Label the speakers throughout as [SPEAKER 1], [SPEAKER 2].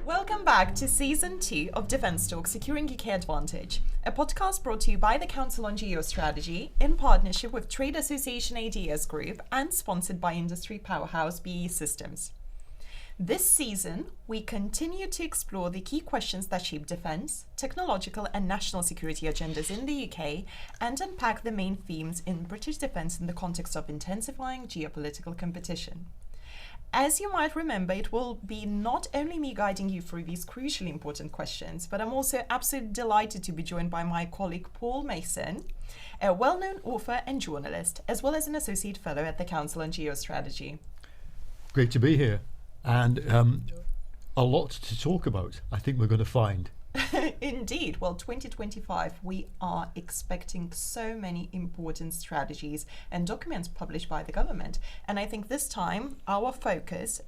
[SPEAKER 1] Welcome back to Season 2 of DefenceTalks Securing UK Advantage, a podcast brought to you by the Council on Geostrategy in partnership with trade association ADS Group and sponsored by industry powerhouse BAE Systems. This season, we continue to explore the key questions that shape defence, technological and national security agendas in the UK and unpack the main themes in British defence in the context of intensifying geopolitical competition. As you might remember, it will be not only me guiding you through these crucially important questions, but I'm also absolutely delighted to be joined by my colleague Paul Mason, a well-known author and journalist, as well as an Associate Fellow at the Council on Geostrategy.
[SPEAKER 2] Great to be here, and a lot to talk about, I think we're going to find.
[SPEAKER 1] Indeed. Well, 2025, we are expecting so many important strategies and documents published by the government. And I think this time, our focus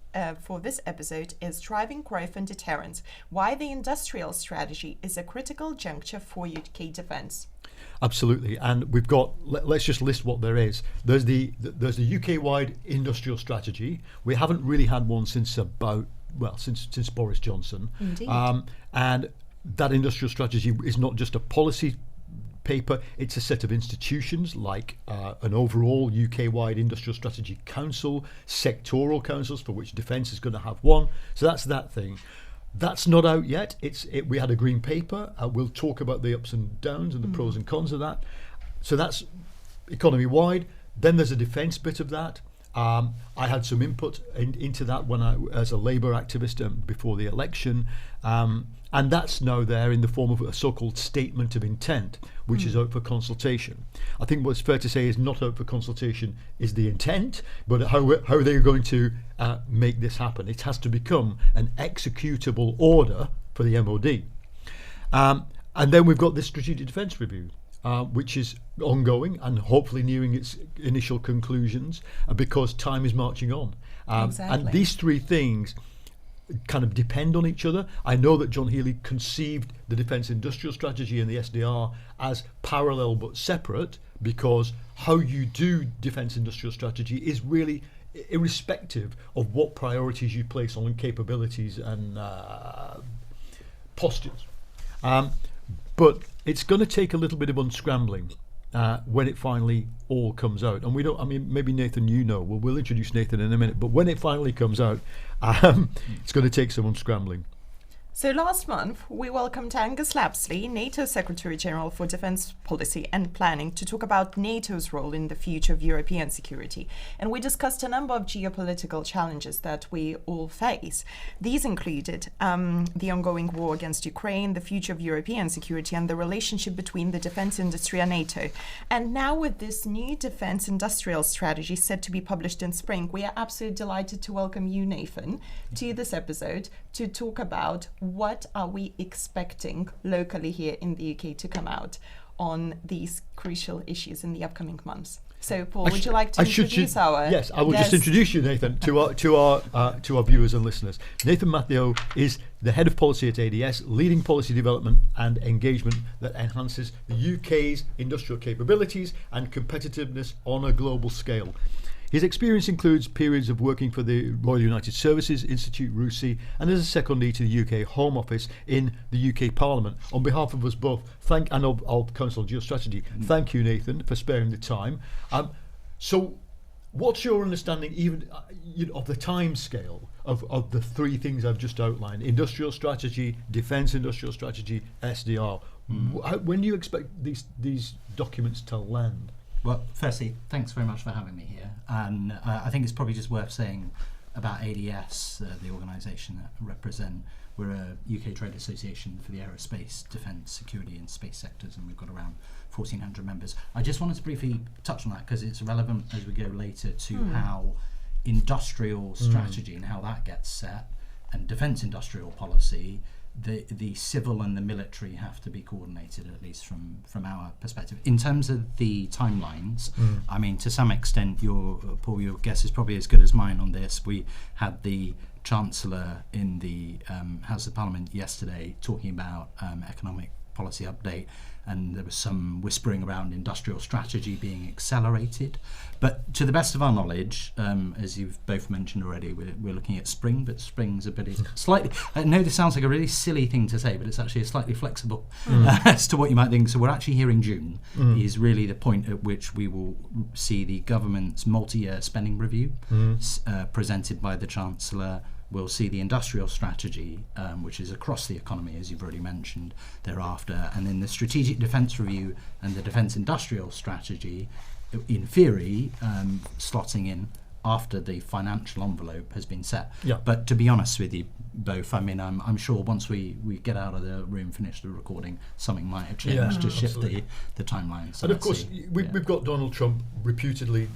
[SPEAKER 1] for this episode is driving growth and deterrence, why the industrial strategy is a critical juncture for UK defence.
[SPEAKER 2] Absolutely, and we've got, let's just list what there is. There's the UK-wide industrial strategy. We haven't really had one since since Boris Johnson.
[SPEAKER 1] Indeed.
[SPEAKER 2] And that industrial strategy is not just a policy paper, it's a set of institutions like an overall UK-wide industrial strategy council, sectoral councils for which defence is going to have one. So that's that thing. That's not out yet. We had a green paper. We'll talk about the ups and downs and the pros and cons of that. So that's economy-wide. Then there's a defence bit of that. I had some input into that when as a Labour activist before the election, and that's now there in the form of a so-called statement of intent, which is out for consultation. I think what's fair to say is not out for consultation is the intent, but how they're going to make this happen. It has to become an executable order for the MOD. And then we've got this strategic defence review, which is ongoing and hopefully nearing its initial conclusions because time is marching on.
[SPEAKER 1] Exactly.
[SPEAKER 2] And these three things kind of depend on each other. I know that John Healey conceived the defence industrial strategy and the SDR as parallel but separate because how you do defence industrial strategy is really irrespective of what priorities you place on capabilities and postures. But it's going to take a little bit of unscrambling when it finally all comes out. And maybe Nathan, we'll introduce Nathan in a minute, but when it finally comes out, it's going to take some unscrambling.
[SPEAKER 1] So last month, we welcomed Angus Lapsley, NATO Secretary General for Defence Policy and Planning, to talk about NATO's role in the future of European security. And we discussed a number of geopolitical challenges that we all face. These included the ongoing war against Ukraine, the future of European security, and the relationship between the defence industry and NATO. And now with this new defence industrial strategy set to be published in spring, we are absolutely delighted to welcome you, Nathan, to this episode to talk about what are we expecting locally here in the UK to come out on these crucial issues in the upcoming months. So, Paul, would you like to introduce our
[SPEAKER 2] Yes, I will
[SPEAKER 1] guest?
[SPEAKER 2] just introduce you, Nathan, to our viewers and listeners. Nathan Mathiot is the head of policy at ADS, leading policy development and engagement that enhances the UK's industrial capabilities and competitiveness on a global scale. His experience includes periods of working for the Royal United Services Institute, RUSI, and as a secondee to the UK Home Office in the UK Parliament. On behalf of us both, and of Council on Geostrategy, thank you, Nathan, for sparing the time. So, what's your understanding even of the time scale of the three things I've just outlined? Industrial strategy, defence industrial strategy, SDR. When do you expect these documents to land?
[SPEAKER 3] Well, firstly, thanks very much for having me here. And I think it's probably just worth saying about ADS, the organisation that I represent. We're a UK trade association for the aerospace, defence, security and space sectors, and we've got around 1,400 members. I just wanted to briefly touch on that because it's relevant as we go later to how industrial strategy and how that gets set, and defence industrial policy, the civil and the military have to be coordinated, at least from our perspective. In terms of the timelines, I mean, to some extent, Paul, your guess is probably as good as mine on this. We had the Chancellor in the House of Parliament yesterday talking about economic policy update, and there was some whispering around industrial strategy being accelerated. But to the best of our knowledge, as you've both mentioned already, we're looking at spring, but spring's a bit slightly, I know this sounds like a really silly thing to say, but it's actually slightly flexible as to what you might think. So we're actually here in June is really the point at which we will see the government's multi-year spending review presented by the Chancellor. We'll see the industrial strategy, which is across the economy, as you've already mentioned, thereafter. And then the strategic defence review and the defence industrial strategy, in theory, slotting in after the financial envelope has been set.
[SPEAKER 2] Yeah.
[SPEAKER 3] But to be honest with you both, I mean, I'm sure once we get out of the room, finish the recording, something might have changed to shift the timeline. So
[SPEAKER 2] and of course, we've got Donald Trump reputedly...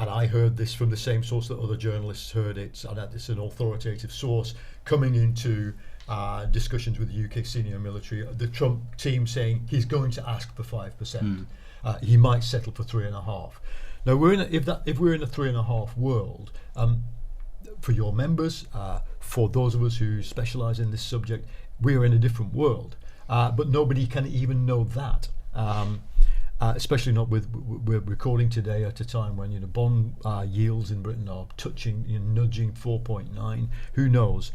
[SPEAKER 2] and I heard this from the same source that other journalists heard it, and it's an authoritative source, coming into discussions with the UK senior military, the Trump team saying he's going to ask for 5%. He might settle for 3.5%. Now, if we're in a 3.5% world, for your members, for those of us who specialise in this subject, we're in a different world. But nobody can even know that. Especially not we're recording today at a time when bond yields in Britain are touching, nudging 4.9. Who knows?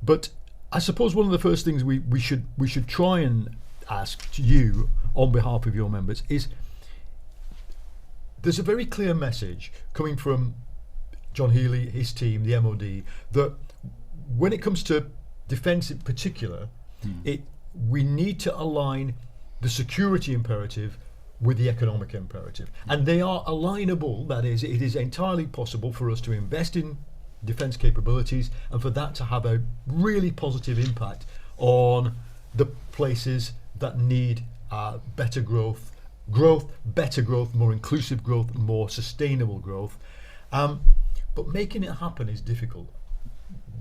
[SPEAKER 2] But I suppose one of the first things we should try and ask to you on behalf of your members is, there's a very clear message coming from John Healey, his team, the MOD, that when it comes to defence in particular, we need to align the security imperative with the economic imperative, and they are alignable. That is, it is entirely possible for us to invest in defence capabilities and for that to have a really positive impact on the places that need better growth, more inclusive growth, more sustainable growth. But making it happen is difficult.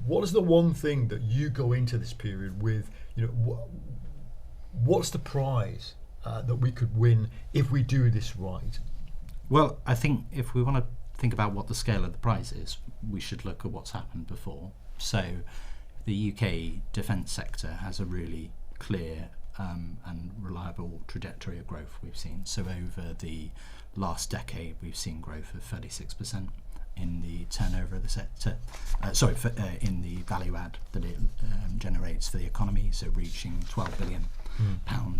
[SPEAKER 2] What is the one thing that you go into this period with? What's the prize that we could win if we do this right?
[SPEAKER 3] Well, I think if we want to think about what the scale of the prize is, we should look at what's happened before. So the UK defence sector has a really clear and reliable trajectory of growth we've seen. So over the last decade, we've seen growth of 36% in the turnover of the sector, in the value add that it generates for the economy, so reaching £12 billion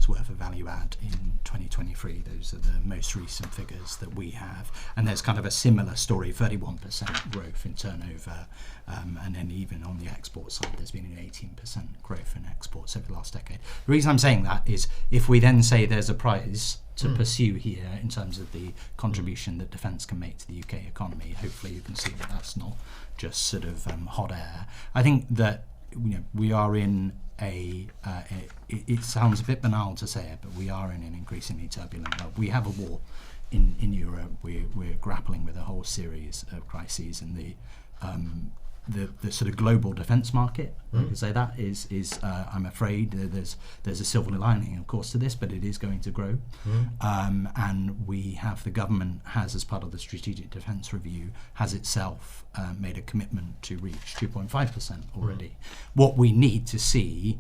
[SPEAKER 3] worth of value add in 2023. Those are the most recent figures that we have, and there's kind of a similar story, 31% growth in turnover, and then even on the export side there's been an 18% growth in exports over the last decade. The reason I'm saying that is, if we then say there's a prize to pursue here in terms of the contribution that defence can make to the UK economy, hopefully you can see that that's not just sort of hot air. I think that we are in it sounds a bit banal to say it, but we are in an increasingly turbulent world. We have a war in Europe. We're grappling with a whole series of crises, and the sort of global defence market, I can say that is I'm afraid there's a silver lining, of course, to this, but it is going to grow. And we have, the government has, as part of the Strategic Defence Review, has itself made a commitment to reach 2.5% already. What we need to see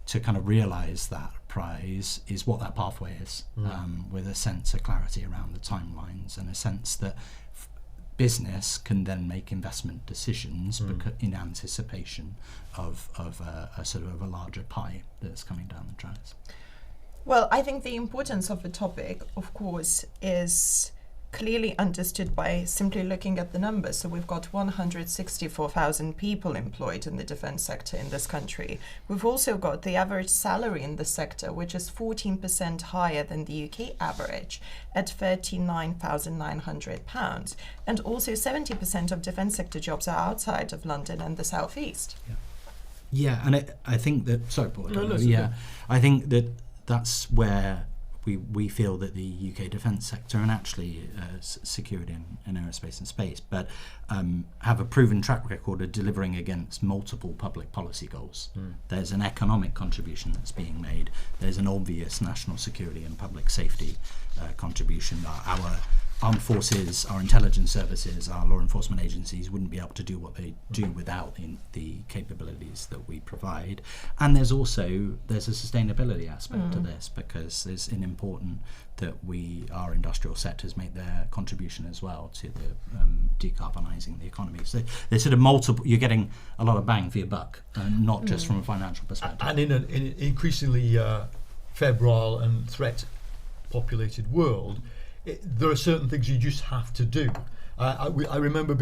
[SPEAKER 3] to kind of realise that prize is what that pathway is, with a sense of clarity around the timelines and a sense that business can then make investment decisions in anticipation of a sort of a larger pie that's coming down the tracks.
[SPEAKER 1] Well, I think the importance of the topic, of course, is clearly understood by simply looking at the numbers. So we've got 164,000 people employed in the defence sector in this country. We've also got the average salary in the sector, which is 14% higher than the UK average at £39,900. And also 70% of defence sector jobs are outside of London and the South East.
[SPEAKER 3] Yeah, and I think that, sorry, Paul,
[SPEAKER 2] No,
[SPEAKER 3] I think that that's where we feel that the UK defence sector, and actually security in aerospace and space, but have a proven track record of delivering against multiple public policy goals. There's an economic contribution that's being made. There's an obvious national security and public safety contribution. Our armed forces, our intelligence services, our law enforcement agencies wouldn't be able to do what they do without the capabilities that we provide. And there's a sustainability aspect to this, because it's important that our industrial sectors make their contribution as well to the decarbonising the economy. So there's sort of multiple. You're getting a lot of bang for your buck, not just from a financial perspective.
[SPEAKER 2] And in an increasingly febrile and threat-populated world, there are certain things you just have to do. I remember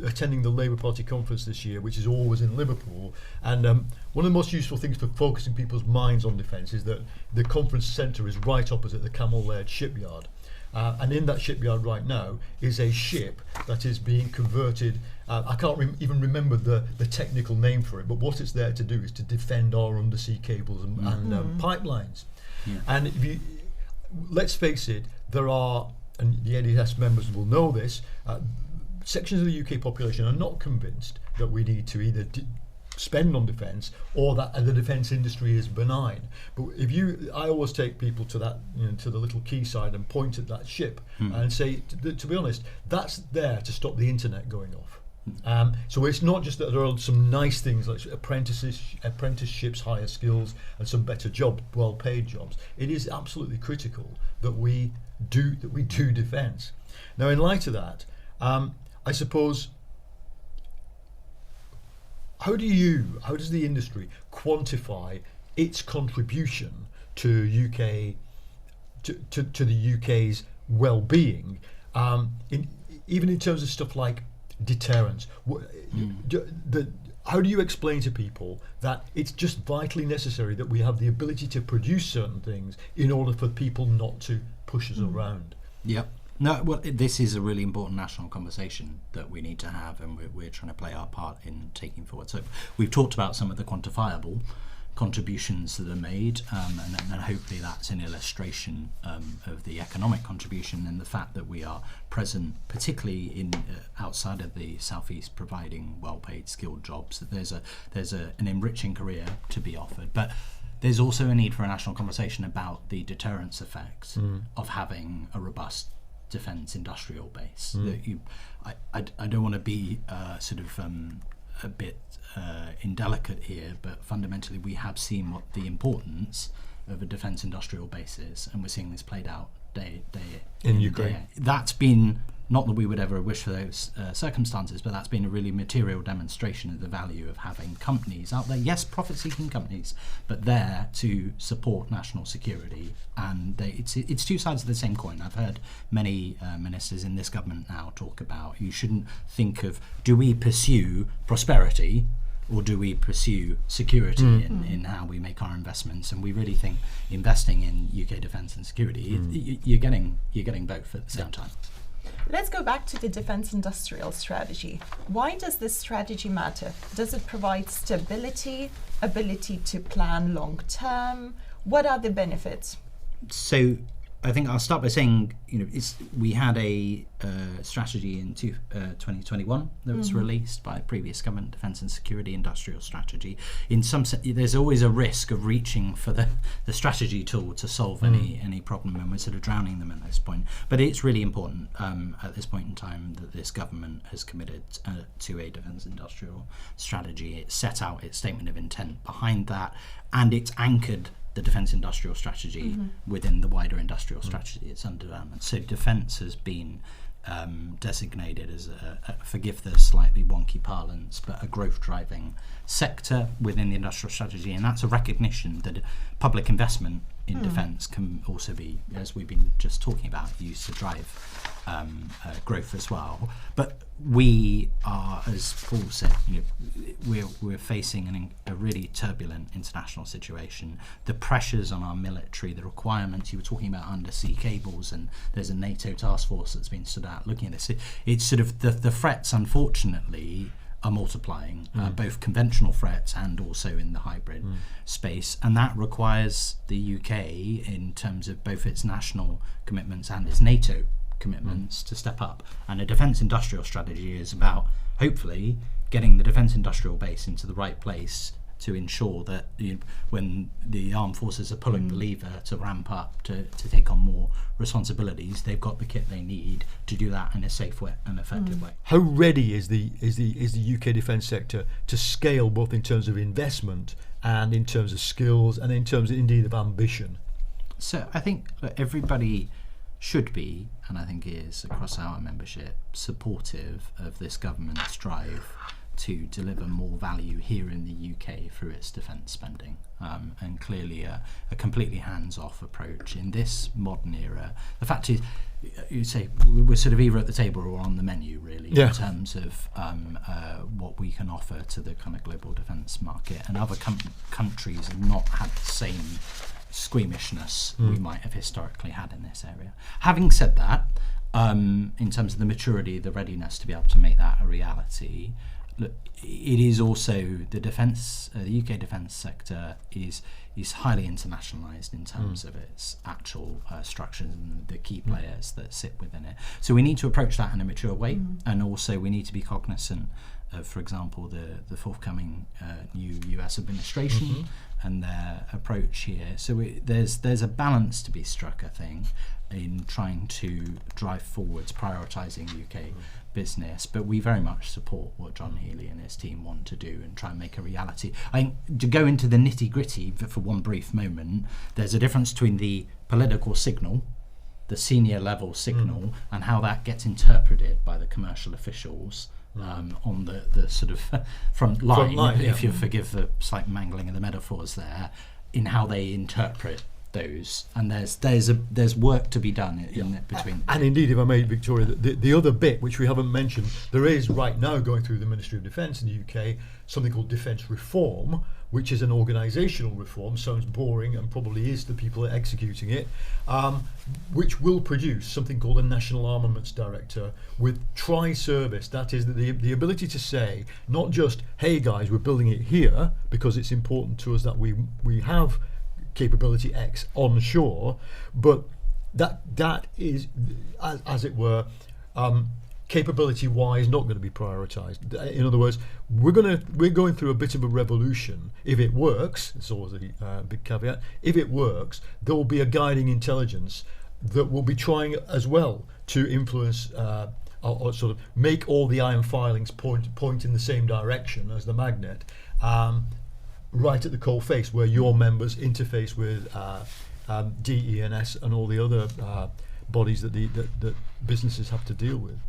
[SPEAKER 2] attending the Labour Party conference this year, which is always in Liverpool, and one of the most useful things for focusing people's minds on defence is that the conference centre is right opposite the Camel Laird shipyard. And in that shipyard right now is a ship that is being converted. I can't even remember the technical name for it, but what it's there to do is to defend our undersea cables and pipelines. Yeah. And let's face it, there are, and the NDS members will know this, sections of the UK population are not convinced that we need to either spend on defence or that the defence industry is benign. But I always take people to that, to the little quayside and point at that ship and say, to be honest, that's there to stop the internet going off. So it's not just that there are some nice things like apprenticeships, higher skills, and some better jobs, well-paid jobs. It is absolutely critical that we do defence. Now, in light of that, I suppose, how does the industry quantify its contribution to the UK's well-being, even in terms of stuff like deterrence? How do you explain to people that it's just vitally necessary that we have the ability to produce certain things in order for people not to push us around?
[SPEAKER 3] Yep. No, well, this is a really important national conversation that we need to have, and we're trying to play our part in taking forward. So we've talked about some of the quantifiable contributions that are made, and hopefully that's an illustration of the economic contribution and the fact that we are present, particularly in outside of the southeast, providing well-paid, skilled jobs. That there's an enriching career to be offered, but there's also a need for a national conversation about the deterrence effects of having a robust defence industrial base. I don't want to be a bit indelicate here, but fundamentally we have seen what the importance of a defence industrial base is, and we're seeing this played out day
[SPEAKER 2] in Ukraine.
[SPEAKER 3] That's been, not that we would ever wish for those circumstances, but that's been a really material demonstration of the value of having companies out there, yes, profit-seeking companies, but there to support national security. And it's two sides of the same coin. I've heard many ministers in this government now talk about, you shouldn't think of, do we pursue prosperity or do we pursue security in how we make our investments? And we really think investing in UK defence and security, you're getting both at the same time.
[SPEAKER 1] Let's go back to the defence industrial strategy. Why does this strategy matter? Does it provide stability, ability to plan long term? What are the benefits?
[SPEAKER 3] So I think I'll start by saying, we had a strategy in 2021 that was released by a previous government, Defence and Security Industrial Strategy. In some sense, there's always a risk of reaching for the strategy tool to solve any problem, and we're sort of drowning them at this point. But it's really important at this point in time that this government has committed to a defence industrial strategy. It set out its statement of intent behind that, and it's anchored the defence industrial strategy within the wider industrial strategy it's under development. So defence has been designated as forgive the slightly wonky parlance, but a growth driving sector within the industrial strategy, and that's a recognition that public investment in defence can also be, as we've been just talking about, used to drive growth as well. But we are, as Paul said, we're facing a really turbulent international situation. The pressures on our military, the requirements, you were talking about undersea cables, and there's a NATO task force that's been stood out looking at this. It's sort of the threats, unfortunately, are multiplying, both conventional threats and also in the hybrid space, and that requires the UK, in terms of both its national commitments and its NATO commitments, to step up. And a defence industrial strategy is about, hopefully, getting the defence industrial base into the right place to ensure that when the armed forces are pulling the lever to ramp up, to take on more responsibilities, they've got the kit they need to do that in a safe way and effective way.
[SPEAKER 2] How ready is the UK defence sector to scale, both in terms of investment and in terms of skills and in terms indeed of ambition?
[SPEAKER 3] So I think that everybody should be, and I think is across our membership, supportive of this government's drive to deliver more value here in the UK through its defence spending, and clearly a completely hands-off approach in this modern era. The fact is, you say we're sort of either at the table or on the menu, really, in terms of what we can offer to the kind of global defence market, and other countries have not had the same squeamishness we might have historically had in this area. Having said that, in terms of the maturity, the readiness to be able to make that a reality, look, it is also the defence, the UK defence sector is highly internationalised in terms of its actual structures and the key players that sit within it. So we need to approach that in a mature way, and also we need to be cognizant of, for example, the forthcoming new US administration and their approach here. So there's a balance to be struck, I think, in trying to drive forwards, prioritising UK business, but we very much support what John Healey and his team want to do and try and make a reality. I think, to go into the nitty-gritty for one brief moment, there's a difference between the political signal, the senior level signal, and how that gets interpreted by the commercial officials on the sort of front line, if you forgive the slight mangling of the metaphors there, in how they interpret those, and there's work to be done in between. And
[SPEAKER 2] indeed, if I may, Victoria, the other bit which we haven't mentioned, there is right now going through the Ministry of Defence in the UK something called Defence Reform, which is an organisational reform. Sounds boring and probably is the people executing it, which will produce something called a National Armaments Director with tri-service. That is the ability to say, not just, hey guys, we're building it here because it's important to us that we have capability X onshore, but that is, as it were, capability-wise not going to be prioritised. In other words, we're going through a bit of a revolution. If it works, it's always a big caveat. If it works, there will be a guiding intelligence that will be trying as well to influence or sort of make all the iron filings point in the same direction as the magnet. Right at the coal face, where your members interface with DENS and all the other bodies that businesses have to deal with.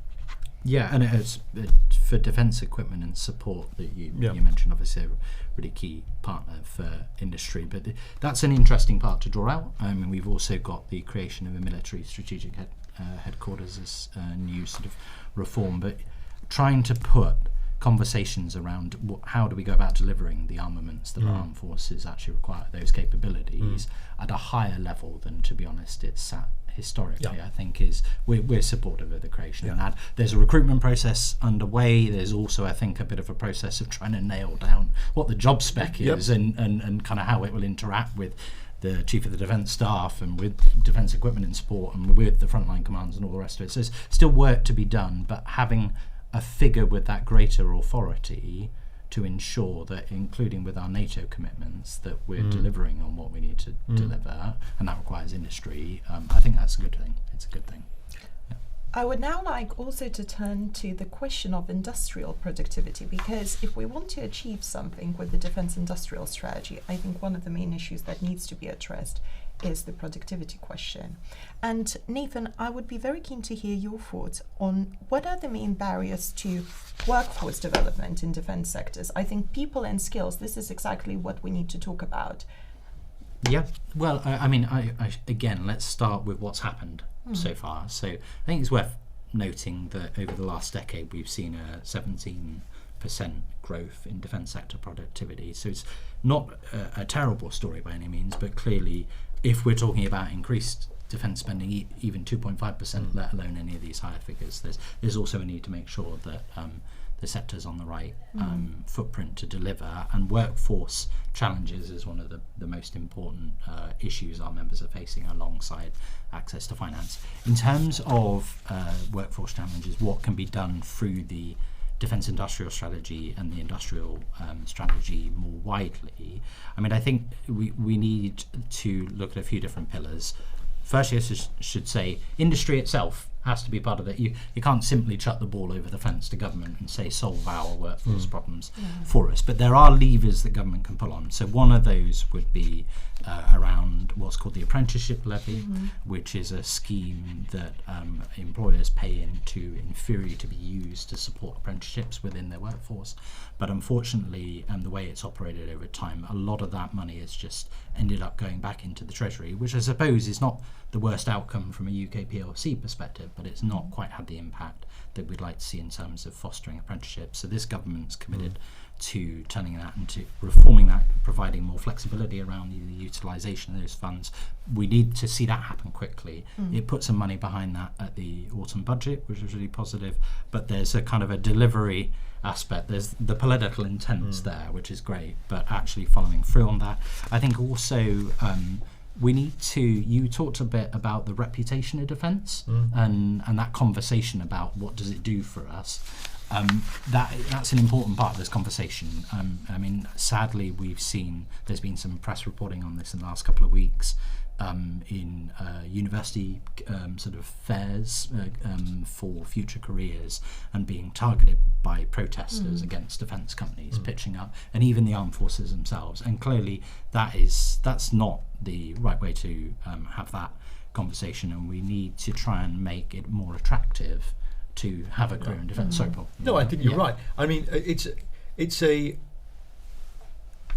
[SPEAKER 3] Yeah, and it's for defence equipment and support that you mentioned, obviously a really key partner for industry, but that's an interesting part to draw out. I mean, we've also got the creation of a military strategic headquarters as a new sort of reform, but trying to put conversations around how do we go about delivering the armaments that our armed forces actually require, those capabilities, at a higher level than, to be honest, it's sat historically. I think we're supportive of the creation of that. There's a recruitment process underway. There's also, I think, a bit of a process of trying to nail down what the job spec is and kind of how it will interact with the Chief of the Defence Staff and with Defence Equipment and Support and with the frontline commands and all the rest of it. So there's still work to be done, but having a figure with that greater authority to ensure that, including with our NATO commitments, that we're delivering on what we need to deliver, and that requires industry, I think that's a good thing. It's a good thing.
[SPEAKER 1] I would now like also to turn to the question of industrial productivity, because if we want to achieve something with the defence industrial strategy, I think one of the main issues that needs to be addressed is the productivity question. And Nathan, I would be very keen to hear your thoughts on what are the main barriers to workforce development in defence sectors. I think people and skills, this is exactly what we need to talk about.
[SPEAKER 3] Yeah, well, I mean, I again, let's start with what's happened so far. So I think it's worth noting that over the last decade, we've seen a 17% growth in defence sector productivity. So it's not a terrible story by any means, but clearly, if we're talking about increased defence spending, even 2.5%, let alone any of these higher figures, there's also a need to make sure that the sector's on the right footprint to deliver, and workforce challenges is one of the most important issues our members are facing, alongside access to finance. In terms of workforce challenges, what can be done through the defence industrial strategy and the industrial strategy more widely, I mean, I think we need to look at a few different pillars. Firstly, I should say industry itself has to be part of it. You can't simply chuck the ball over the fence to government and say solve our workforce problems for us. But there are levers that government can pull on. So one of those would be around what's called the apprenticeship levy, which is a scheme that employers pay into in theory to be used to support apprenticeships within their workforce. But unfortunately, the way it's operated over time, a lot of that money has just ended up going back into the Treasury, which I suppose is not the worst outcome from a UK PLC perspective, but it's not quite had the impact that we'd like to see in terms of fostering apprenticeships. So this government's committed to turning that into reforming that, providing more flexibility around the utilisation of those funds. We need to see that happen quickly. It put some money behind that at the autumn budget, which was really positive, but there's a kind of a delivery aspect. There's the political intent there, which is great, but actually following through on that. I think also we need to, you talked a bit about the reputation of defence and that conversation about what does it do for us. That's an important part of this conversation. I mean, sadly, we've seen there's been some press reporting on this in the last couple of weeks in university sort of fairs for future careers and being targeted by protesters against defence companies pitching up, and even the armed forces themselves. And clearly, that's not the right way to have that conversation, and we need to try and make it more attractive to have a career in defence. Sorry, Paul.
[SPEAKER 2] No, I think you're right. I mean,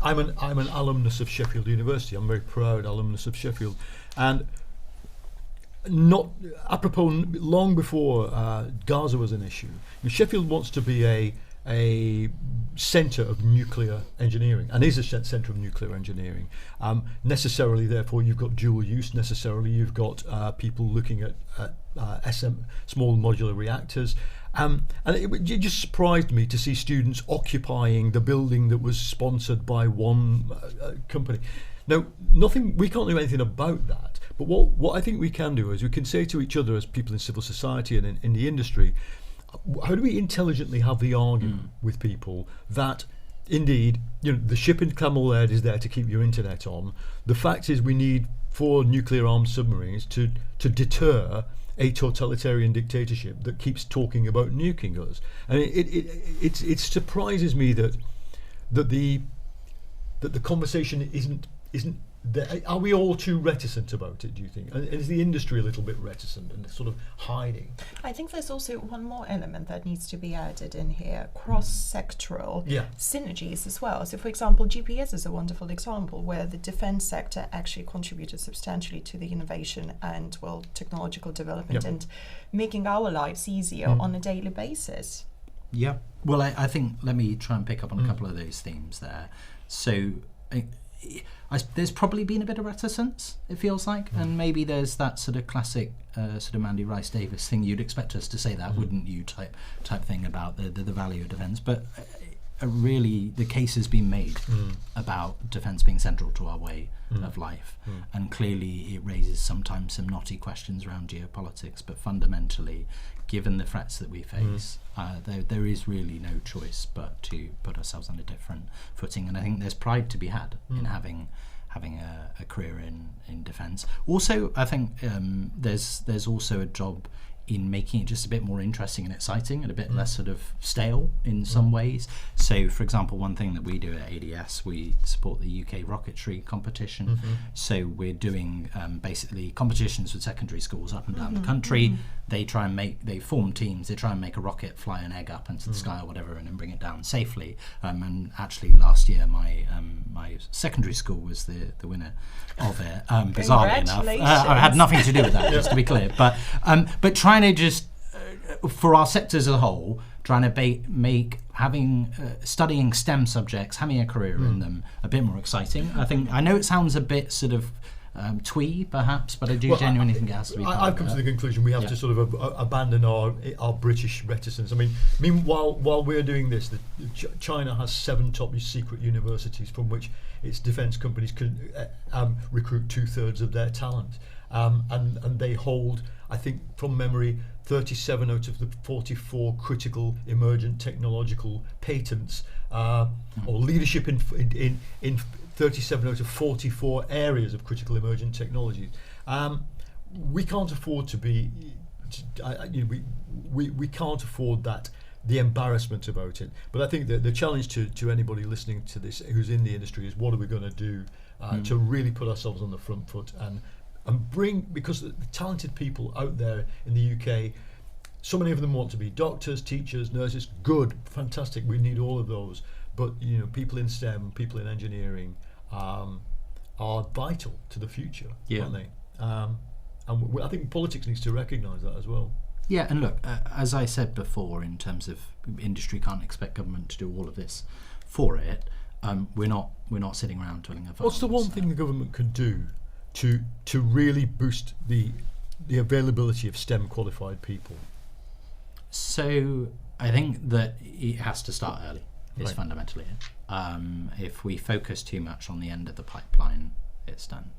[SPEAKER 2] I'm an alumnus of Sheffield University. I'm a very proud alumnus of Sheffield, and not apropos, long before Gaza was an issue, Sheffield wants to be a centre of nuclear engineering, and is a centre of nuclear engineering. Necessarily, therefore, you've got dual use. Necessarily, you've got people looking at small modular reactors. And it just surprised me to see students occupying the building that was sponsored by one company. Now, we can't do anything about that, but what I think we can do is we can say to each other as people in civil society and in the industry, how do we intelligently have the argument with people that indeed, the ship in Camel Laird is there to keep your internet on. The fact is we need 4 nuclear armed submarines to deter a totalitarian dictatorship that keeps talking about nuking us. And it surprises me that the conversation isn't there. Are we all too reticent about it, do you think? And is the industry a little bit reticent and sort of hiding?
[SPEAKER 1] I think there's also one more element that needs to be added in here, cross-sectoral synergies as well. So, for example, GPS is a wonderful example where the defence sector actually contributed substantially to the innovation and, technological development and making our lives easier on a daily basis.
[SPEAKER 3] Yeah. Well, I think, let me try and pick up on a couple of those themes there. So, there's probably been a bit of reticence, it feels like, and maybe there's that sort of classic sort of Mandy Rice Davis thing. You'd expect us to say that, wouldn't you, type thing about the value of defence. But really, the case has been made about defence being central to our way of life, and clearly it raises sometimes some knotty questions around geopolitics. But fundamentally, given the threats that we face, there is really no choice but to put ourselves on a different footing. And I think there's pride to be had in having a career in defence. Also, I think there's also a job in making it just a bit more interesting and exciting and a bit less sort of stale in some ways. So, for example, one thing that we do at ADS, we support the UK rocketry competition. So we're doing basically competitions with secondary schools up and down the country. They form teams, they try and make a rocket fly an egg up into the sky or whatever and then bring it down safely. And actually last year my secondary school was the winner of it, bizarrely enough. I had nothing to do with that, just to be clear. But trying to just, for our sectors as a whole, trying to make studying STEM subjects, having a career in them, a bit more exciting. I know it sounds a bit sort of twee, perhaps, but I do genuinely think it has to be.
[SPEAKER 2] I've come to the conclusion we have to sort of abandon our British reticence. I mean, while we're doing this, China has 7 top secret universities from which its defence companies can recruit 2/3 of their talent, and they hold, I think from memory, 37 out of the 44 critical emergent technological patents, or leadership in 37 out of 44 areas of critical emergent technologies. We can't afford to be, we can't afford that, the embarrassment about it. But I think that the challenge to anybody listening to this who's in the industry is, what are we going to do to really put ourselves on the front foot and bring, because the talented people out there in the UK, so many of them want to be doctors, teachers, nurses. Good, fantastic, we need all of those. But people in STEM, people in engineering are vital to the future, aren't they? And I think politics needs to recognise that as well.
[SPEAKER 3] Yeah, and look, as I said before, in terms of industry can't expect government to do all of this for it. We're not sitting around twiddling our thumbs.
[SPEAKER 2] What's the one thing the government can do to really boost the availability of STEM qualified people?
[SPEAKER 3] So I think that it has to start early. Is
[SPEAKER 2] Right.
[SPEAKER 3] fundamentally it. If we focus too much on the end of the pipeline, it's done.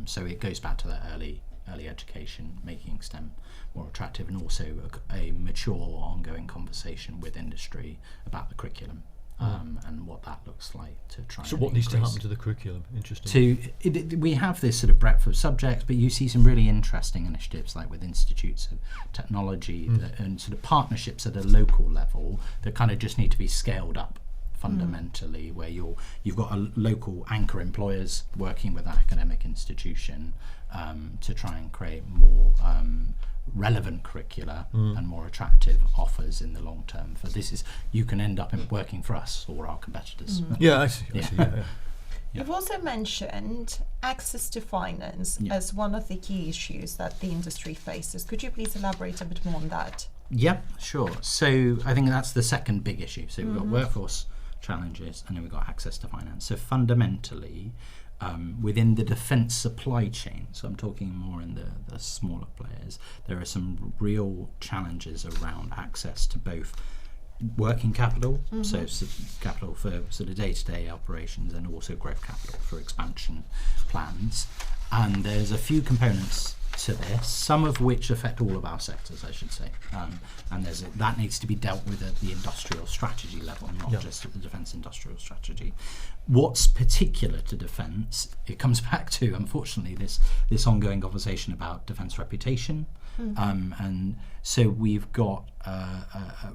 [SPEAKER 3] So it goes back to that early education, making STEM more attractive, and also a mature, ongoing conversation with industry about the curriculum and what that looks like to try.
[SPEAKER 2] So
[SPEAKER 3] and
[SPEAKER 2] what needs to
[SPEAKER 3] increase-
[SPEAKER 2] happen to the curriculum? Interesting.
[SPEAKER 3] we have this sort of breadth of subjects, but you see some really interesting initiatives like with institutes of technology and sort of partnerships at a local level that kind of just need to be scaled up fundamentally, where you've got a local anchor employers working with an academic institution to try and create more relevant curricula and more attractive offers in the long term. For this is, you can end up in working for us or our competitors.
[SPEAKER 2] Yeah, I see. Yeah.
[SPEAKER 1] You've also mentioned access to finance as one of the key issues that the industry faces. Could you please elaborate a bit more on that?
[SPEAKER 3] Yeah, sure. So I think that's the second big issue. So we've got workforce challenges, and then we've got access to finance. So fundamentally, within the defence supply chain, so I'm talking more in the smaller players, there are some real challenges around access to both working capital, so capital for sort of day-to-day operations, and also growth capital for expansion plans. And there's a few components to this, some of which affect all of our sectors, I should say, and that needs to be dealt with at the industrial strategy level, not just at the defence industrial strategy. What's particular to defence, it comes back to, unfortunately, this ongoing conversation about defence reputation, and so we've got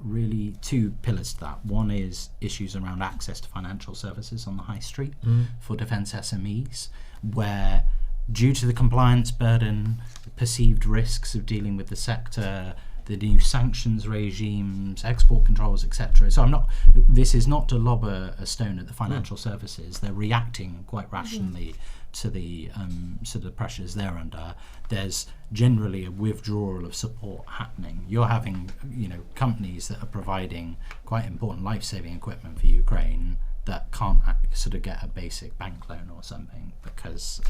[SPEAKER 3] really two pillars to that. One is issues around access to financial services on the high street for defence SMEs, where due to the compliance burden, the perceived risks of dealing with the sector, the new sanctions regimes, export controls, etc. So this is not to lob a stone at the financial services. They're reacting quite rationally to the sort of pressures they're under. There's generally a withdrawal of support happening. You're having, companies that are providing quite important life-saving equipment for Ukraine that can't sort of get a basic bank loan or something because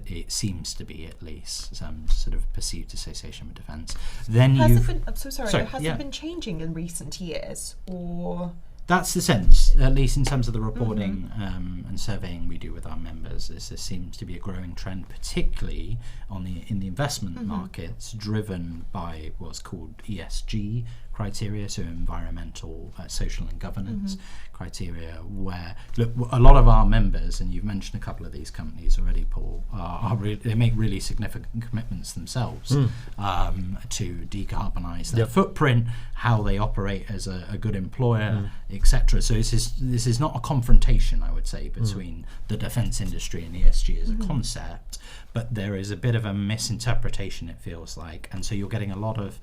[SPEAKER 3] it seems to be at least some sort of perceived association with defence. Then
[SPEAKER 1] I'm so sorry. Has it been changing in recent years, or?
[SPEAKER 3] That's the sense, at least in terms of the reporting and surveying we do with our members. There seems to be a growing trend, particularly in the investment markets, driven by what's called ESG criteria, so environmental, social and governance criteria, where, look, a lot of our members, and you've mentioned a couple of these companies already, Paul, they make really significant commitments themselves to decarbonise their footprint, how they operate as a good employer, etc. So this is not a confrontation, I would say, between the defence industry and ESG as a concept, but there is a bit of a misinterpretation, it feels like, and so you're getting a lot of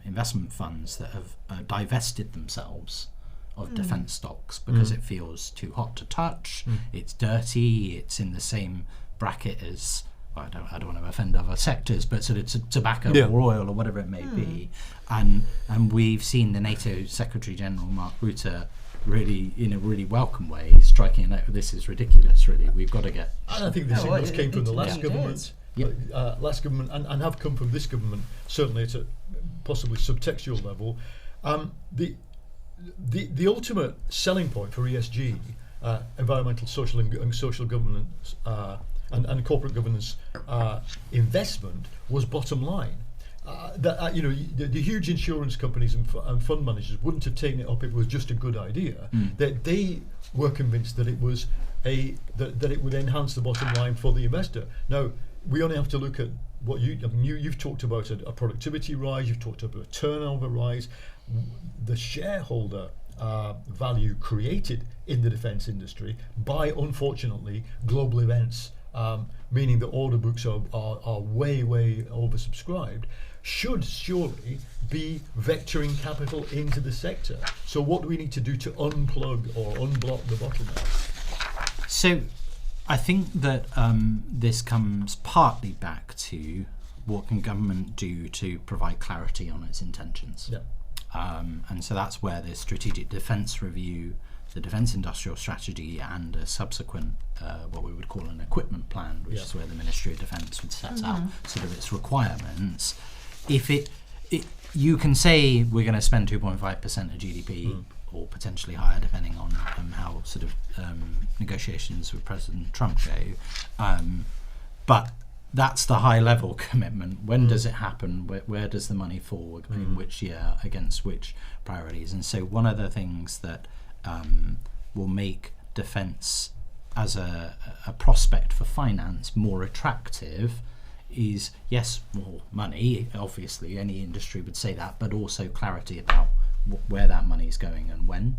[SPEAKER 3] investment funds that have divested themselves of defence stocks because it feels too hot to touch, it's dirty, it's in the same bracket as, I don't want to offend other sectors, but sort of tobacco or oil or whatever it may be, and we've seen the NATO Secretary General Mark Rutte really, in a really welcome way, striking a note, this is ridiculous, really, we've got to get...
[SPEAKER 2] And I think the signals came from the last government. Last government and have come from this government, certainly at a possibly subtextual level. The ultimate selling point for ESG, environmental, social and social governance and corporate governance investment, was bottom line. the huge insurance companies and fund managers wouldn't have taken it up if it was just a good idea. That they were convinced that it was that it would enhance the bottom line for the investor. Now we only have to look at what you've talked about a productivity rise, you've talked about a turnover rise, the shareholder value created in the defence industry by, unfortunately, global events, meaning that order books are way oversubscribed, should surely be vectoring capital into the sector. So what do we need to do to unplug or unblock the bottleneck?
[SPEAKER 3] So I think that this comes partly back to what can government do to provide clarity on its intentions.
[SPEAKER 2] Yeah.
[SPEAKER 3] And so that's where the Strategic Defence Review, the Defence Industrial Strategy, and a subsequent, what we would call an equipment plan, which is where the Ministry of Defence would set out sort of its requirements. If you can say we're going to spend 2.5% of GDP, or potentially higher, depending on how sort of negotiations with President Trump go, but that's the high level commitment. When does it happen? Where does the money fall? In which year? Against which priorities? And so one of the things that will make defence as a prospect for finance more attractive is, yes, more money. Obviously, any industry would say that, but also clarity about where that money is going and when.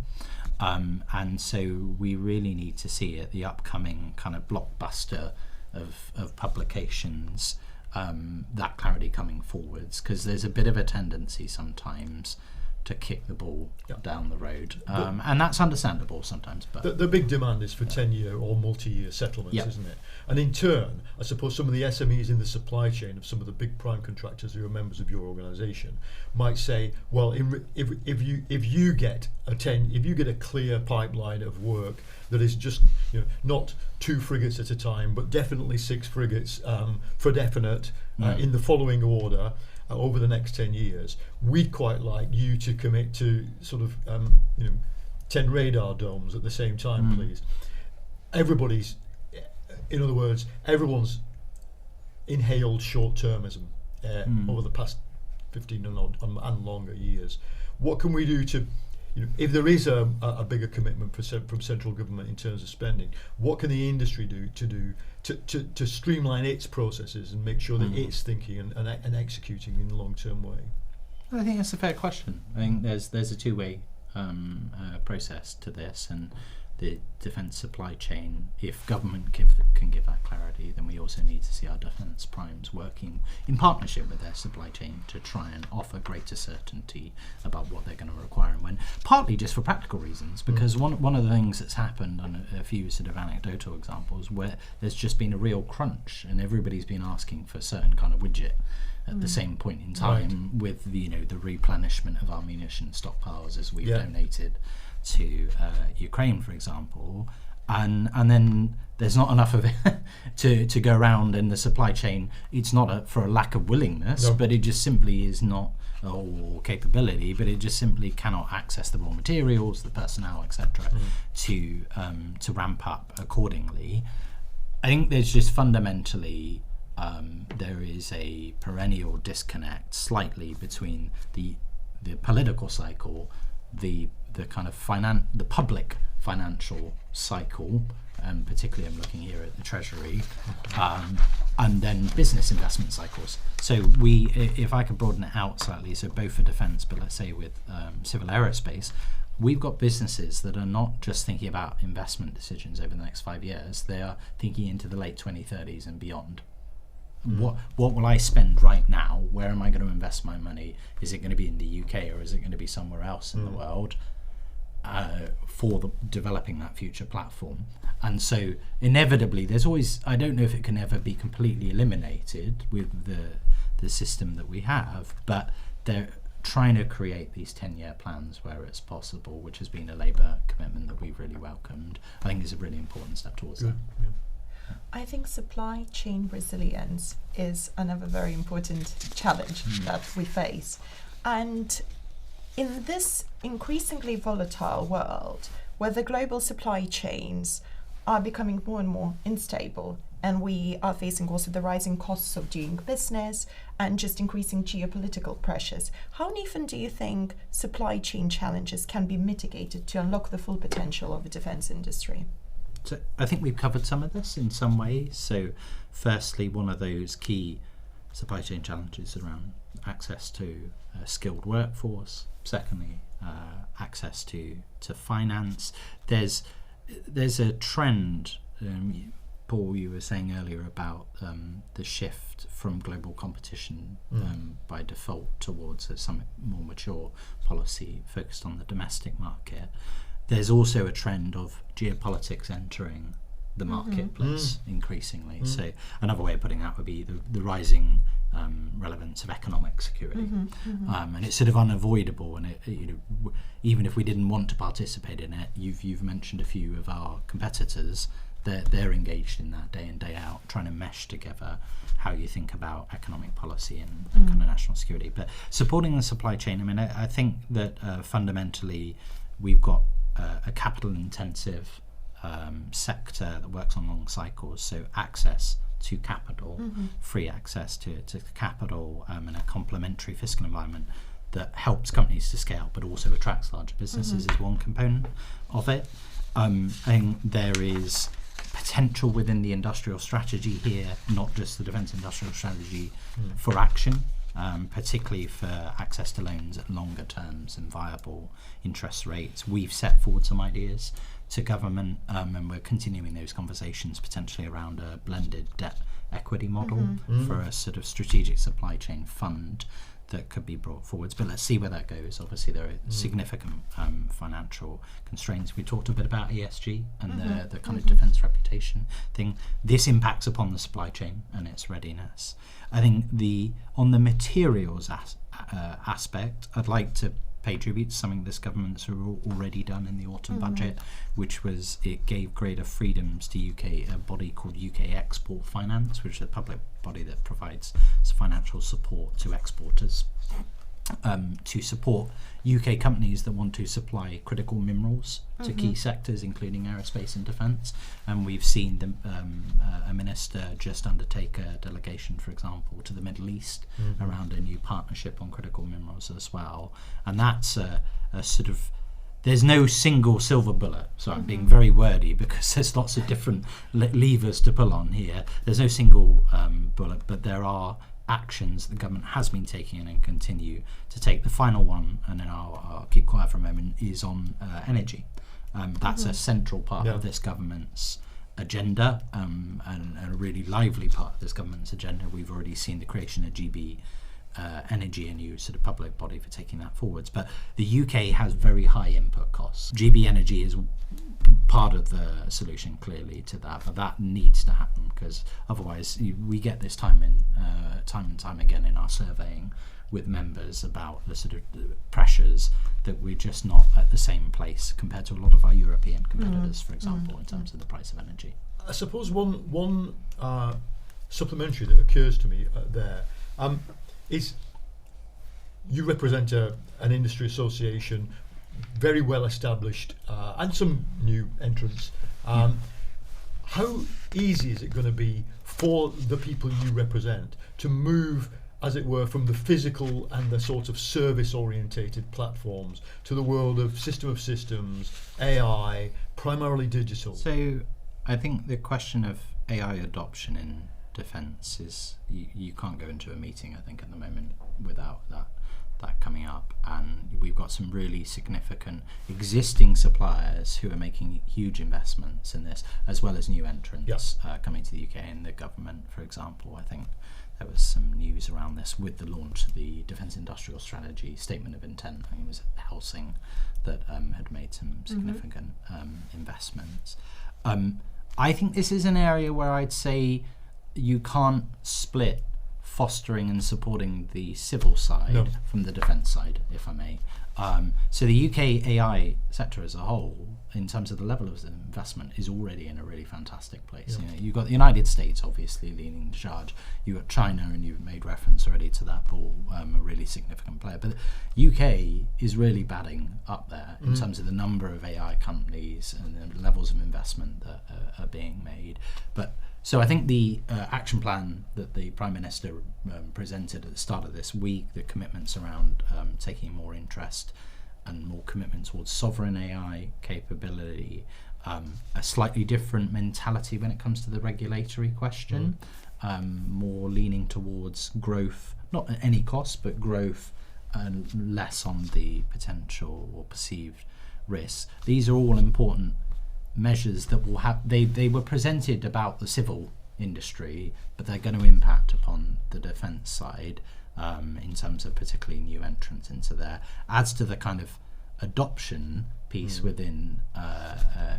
[SPEAKER 3] And so we really need to see at the upcoming kind of blockbuster of publications, that clarity coming forwards, because there's a bit of a tendency sometimes to kick the ball down the road, and that's understandable sometimes. But
[SPEAKER 2] the big demand is for 10-year or multi-year settlements, isn't it? And in turn, I suppose some of the SMEs in the supply chain of some of the big prime contractors who are members of your organisation might say, well, if you get a clear pipeline of work that is just not 2 frigates at a time, but definitely 6 frigates for definite in the following order. Over the next 10 years, we'd quite like you to commit to sort of 10 radar domes at the same time, please. In other words, everyone's inhaled short-termism over the past 15 and longer years. What can we do to, if there is a bigger commitment from central government in terms of spending, what can the industry do to streamline its processes and make sure that it's thinking and executing in a long-term way?
[SPEAKER 3] I think that's a fair question. I think there's a two-way process to this, and the defence supply chain, if government can give that clarity, then we also need to see our defence primes working in partnership with their supply chain to try and offer greater certainty about what they're going to require and when, partly just for practical reasons, because one of the things that's happened, on a few sort of anecdotal examples, where there's just been a real crunch and everybody's been asking for a certain kind of widget at the same point in time, with the replenishment of our munition stockpiles as we've donated to Ukraine, for example, and then there's not enough of it to go around in the supply chain. It's not for a lack of willingness, but it just simply is not, or capability, but it just simply cannot access the raw materials, the personnel, etc., to ramp up accordingly. I think there's just fundamentally there is a perennial disconnect slightly between the political cycle, the kind of the public financial cycle, and particularly I'm looking here at the Treasury, and then business investment cycles. So if I could broaden it out slightly, so both for defence, but let's say with civil aerospace, we've got businesses that are not just thinking about investment decisions over the next 5 years, they are thinking into the late 2030s and beyond. What will I spend right now? Where am I going to invest my money? Is it going to be in the UK or is it going to be somewhere else in the world for developing that future platform? And so inevitably there's always, I don't know if it can ever be completely eliminated with the system that we have, but they're trying to create these 10-year plans where it's possible, which has been a Labour commitment that we've really welcomed. I think is a really important step towards that.
[SPEAKER 2] Yeah.
[SPEAKER 1] I think supply chain resilience is another very important challenge that we face. And in this increasingly volatile world, where the global supply chains are becoming more and more unstable, and we are facing also the rising costs of doing business and just increasing geopolitical pressures. How, Nathan, do you think supply chain challenges can be mitigated to unlock the full potential of the defence industry?
[SPEAKER 3] So I think we've covered some of this in some ways. So firstly, one of those key supply chain challenges around access to a skilled workforce. Secondly, access to finance. There's a trend, Paul, you were saying earlier about the shift from global competition by default towards a somewhat more mature policy focused on the domestic market. There's also a trend of geopolitics entering the marketplace increasingly. So another way of putting that would be the rising relevance of economic security, and it's sort of unavoidable. And even if we didn't want to participate in it, you've mentioned a few of our competitors. They're engaged in that day in, day out, trying to mesh together how you think about economic policy and kind of national security. But supporting the supply chain, I mean, I think that fundamentally we've got a capital-intensive sector that works on long cycles, so access to capital, free access to capital, and a complementary fiscal environment that helps companies to scale but also attracts larger businesses is one component of it. I think there is potential within the industrial strategy here, not just the defence industrial strategy, for action, particularly for access to loans at longer terms and viable interest rates. We've set forward some ideas to government, and we're continuing those conversations potentially around a blended debt equity model for a sort of strategic supply chain fund that could be brought forwards. But let's see where that goes. Obviously there are significant financial constraints. We talked a bit about ESG and the kind of defence reputation thing. This impacts upon the supply chain and its readiness. I think on the materials aspect, I'd like to pay tribute to something this government's already done in the autumn budget, which was it gave greater freedoms to a body called UK Export Finance, which is a public body that provides financial support to exporters to support UK companies that want to supply critical minerals to key sectors, including aerospace and defence. And we've seen a minister just undertake a delegation, for example, to the Middle East around a new partnership on critical minerals as well. And that's a sort of, there's no single silver bullet. So I'm being very wordy because there's lots of different levers to pull on here. There's no single bullet, but there are actions the government has been taking and continue to take. The final one, and then I'll keep quiet for a moment, is on energy. That's a central part of this government's agenda, and a really lively part of this government's agenda. We've already seen the creation of GB Energy, a new sort of public body for taking that forwards. But the UK has very high input costs. GB Energy is part of the solution clearly to that, but that needs to happen, because otherwise we get this time and time again in our surveying with members about the sort of pressures that we're just not at the same place compared to a lot of our European competitors, for example, in terms of the price of energy.
[SPEAKER 2] I suppose one supplementary that occurs to me there is you represent an industry association, very well established, and some new entrants. How easy is it going to be for the people you represent to move, as it were, from the physical and the sort of service-orientated platforms to the world of systems, AI, primarily digital?
[SPEAKER 3] So I think the question of AI adoption in defence is, you can't go into a meeting, I think, at the moment without that coming up. And we've got some really significant existing suppliers who are making huge investments in this, as well as new entrants coming to the UK. And the government, for example, I think there was some news around this with the launch of the Defence Industrial Strategy Statement of Intent. I think it was Helsing that had made some significant investments. I think this is an area where I'd say you can't split fostering and supporting the civil side from the defence side, if I may. So the UK AI sector as a whole, in terms of the level of investment, is already in a really fantastic place. You know, you've got the United States obviously leading the charge. You've got China, and you've made reference already to that, Paul, a really significant player. But the UK is really batting up there in terms of the number of AI companies and the levels of investment that are being made. But so I think the action plan that the Prime Minister presented at the start of this week, the commitments around taking more interest and more commitment towards sovereign AI capability, a slightly different mentality when it comes to the regulatory question, more leaning towards growth, not at any cost, but growth and less on the potential or perceived risks. These are all important measures that will have, they were presented about the civil industry, but they're going to impact upon the defence side in terms of particularly new entrants into there. Adds to the kind of adoption piece within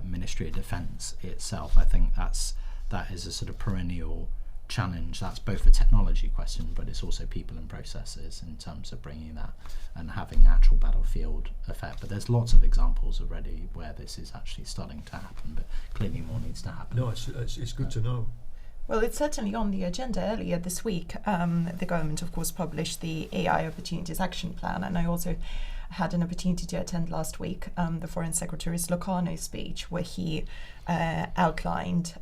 [SPEAKER 3] Ministry of Defence itself. I think that is a sort of perennial challenge. That's both a technology question, but it's also people and processes in terms of bringing that and having actual battlefield effect. But there's lots of examples already where this is actually starting to happen, but clearly more needs to happen.
[SPEAKER 2] No, it's good to know.
[SPEAKER 1] Well, it's certainly on the agenda. Earlier this week, the government, of course, published the AI Opportunities Action Plan, and I also had an opportunity to attend last week the Foreign Secretary's Locarno speech, where he outlined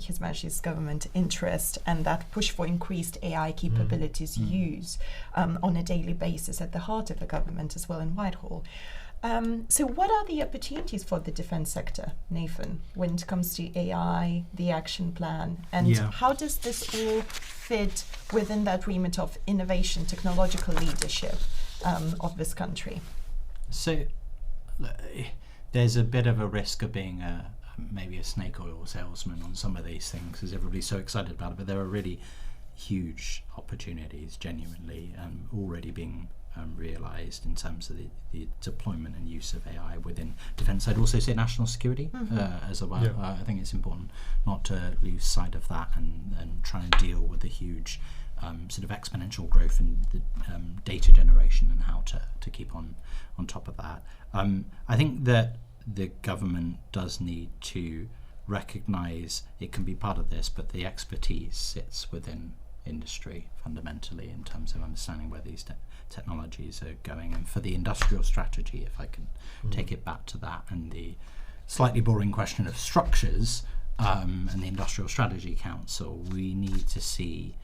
[SPEAKER 1] His Majesty's government interest and that push for increased AI capabilities use on a daily basis at the heart of the government as well in Whitehall. So what are the opportunities for the defence sector, Nathan, when it comes to AI, the action plan, and how does this all fit within that remit of innovation, technological leadership of this country?
[SPEAKER 3] So there's a bit of a risk of being maybe a snake oil salesman on some of these things because everybody's so excited about it, but there are really huge opportunities genuinely already being realised in terms of the deployment and use of AI within defence. I'd also say national security as well. I think it's important not to lose sight of that and try and deal with the huge sort of exponential growth in the data generation and how to keep on top of that. I think that the government does need to recognise it can be part of this, but the expertise sits within industry fundamentally in terms of understanding where these technologies are going. And for the industrial strategy, if I can take it back to that and the slightly boring question of structures and the Industrial Strategy Council, we need to see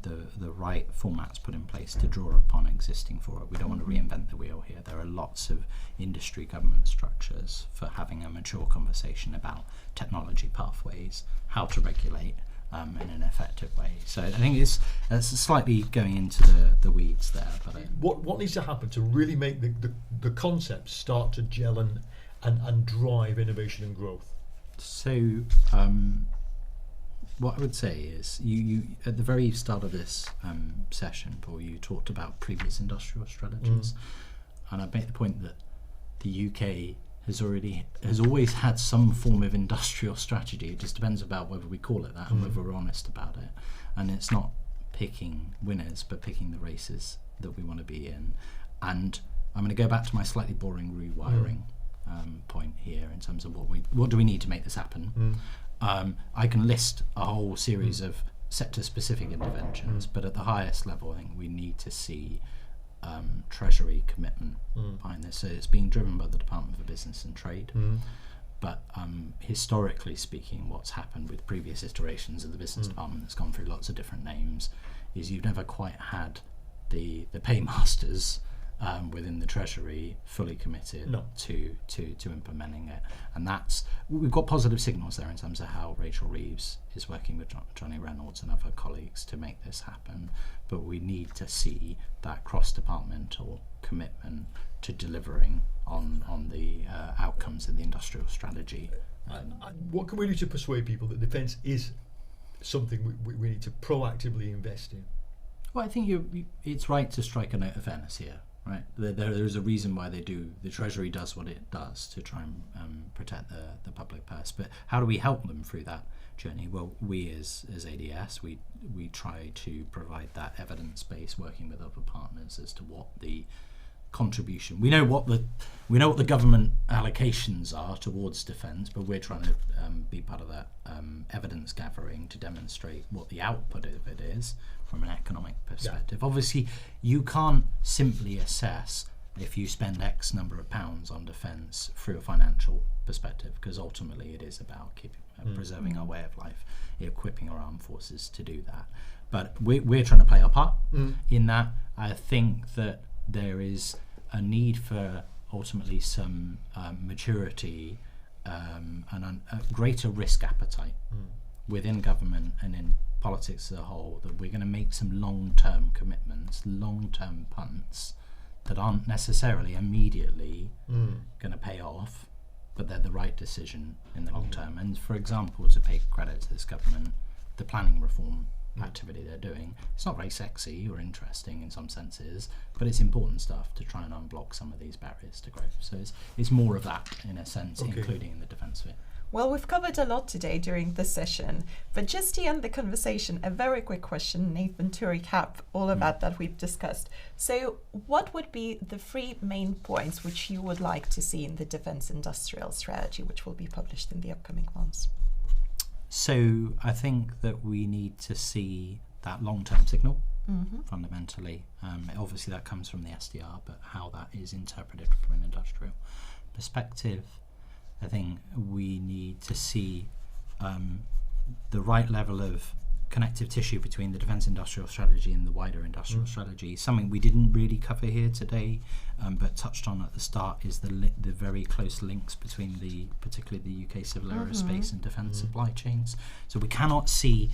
[SPEAKER 3] the right formats put in place to draw upon existing for it. We don't want to reinvent the wheel here. There are lots of industry government structures for having a mature conversation about technology pathways, how to regulate in an effective way. So I think it's slightly going into the weeds there. But
[SPEAKER 2] what needs to happen to really make the concepts start to gel and drive innovation and growth?
[SPEAKER 3] So what I would say is you at the very start of this session, Paul, you talked about previous industrial strategies, and I make the point that the UK has always had some form of industrial strategy. It just depends about whether we call it that and whether we're honest about it. And it's not picking winners, but picking the races that we want to be in. And I'm going to go back to my slightly boring rewiring point here in terms of what do we need to make this happen. I can list a whole series of sector-specific interventions, but at the highest level, I think we need to see Treasury commitment behind this. So it's being driven by the Department for Business and Trade. But historically speaking, what's happened with previous iterations of the Business Department that's gone through lots of different names is you've never quite had the paymasters within the Treasury fully committed to implementing it. And we've got positive signals there in terms of how Rachel Reeves is working with Johnny Reynolds and other colleagues to make this happen. But we need to see that cross-departmental commitment to delivering on the outcomes of the industrial strategy.
[SPEAKER 2] What can we do to persuade people that defence is something we need to proactively invest in?
[SPEAKER 3] Well, I think it's right to strike a note of fairness here. Right, there is a reason why the Treasury does what it does to try and protect the public purse. But how do we help them through that journey? Well, we as ADS, we try to provide that evidence base, working with other partners as to what the contribution. We know what the government allocations are towards defence, but we're trying to be part of that evidence gathering to demonstrate what the output of it is from an economic perspective. Obviously, you can't simply assess if you spend X number of pounds on defence through a financial perspective, because ultimately it is about preserving our way of life, equipping our armed forces to do that. But we're trying to play our part in that. I think that there is a need for ultimately some maturity and a greater risk appetite within government and in politics as a whole, that we're going to make some long-term commitments, long-term punts that aren't necessarily immediately going to pay off, but they're the right decision in the long term. And for example, to pay credit to this government, the planning reform activity they're doing, it's not very sexy or interesting in some senses, but it's important stuff to try and unblock some of these barriers to growth. So it's more of that in a sense, including in the defence sphere.
[SPEAKER 1] Well, we've covered a lot today during this session, but just to end the conversation, a very quick question, Nathan, to recap all of that we've discussed. So what would be the 3 main points which you would like to see in the Defence Industrial Strategy, which will be published in the upcoming months?
[SPEAKER 3] So I think that we need to see that long-term signal, fundamentally. Obviously that comes from the SDR, but how that is interpreted from an industrial perspective. I think we need to see the right level of connective tissue between the defence industrial strategy and the wider industrial strategy. Something we didn't really cover here today, but touched on at the start, is the very close links between particularly the UK civil aerospace and defence supply chains. So we cannot see,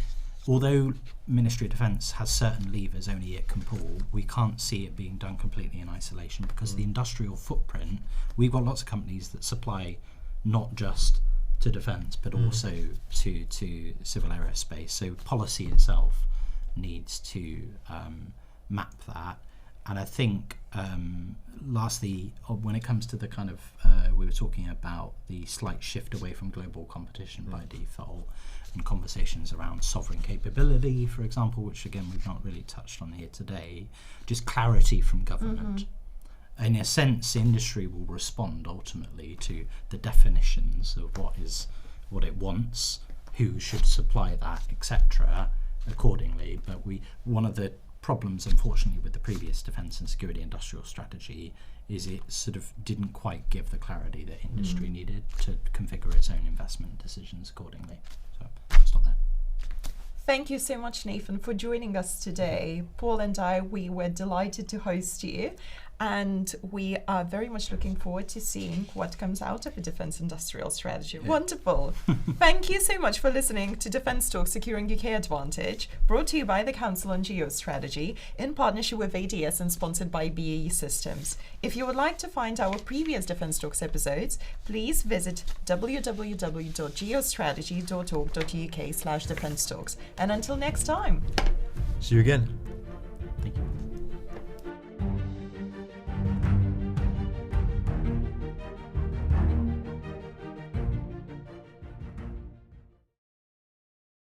[SPEAKER 3] although Ministry of Defence has certain levers only it can pull, we can't see it being done completely in isolation, because the industrial footprint, we've got lots of companies that supply not just to defence but also to civil aerospace. So policy itself needs to map that. And I think lastly, when it comes to the kind of we were talking about the slight shift away from global competition by default, and conversations around sovereign capability, for example, which again we've not really touched on here today, just clarity from government. In a sense, industry will respond ultimately to the definitions of what it wants, who should supply that, etc., accordingly. But one of the problems, unfortunately, with the previous defence and security industrial strategy is it sort of didn't quite give the clarity that industry needed to configure its own investment decisions accordingly. So I'll stop there.
[SPEAKER 1] Thank you so much, Nathan, for joining us today. Paul and I, we were delighted to host you, and we are very much looking forward to seeing what comes out of the Defence Industrial Strategy. Yeah. Wonderful. Thank you so much for listening to DefenceTalks Securing UK Advantage, brought to you by the Council on Geostrategy in partnership with ADS and sponsored by BAE Systems. If you would like to find our previous DefenceTalks episodes, please visit www.geostrategy.org.uk/DefenceTalks. And until next time.
[SPEAKER 2] See you again.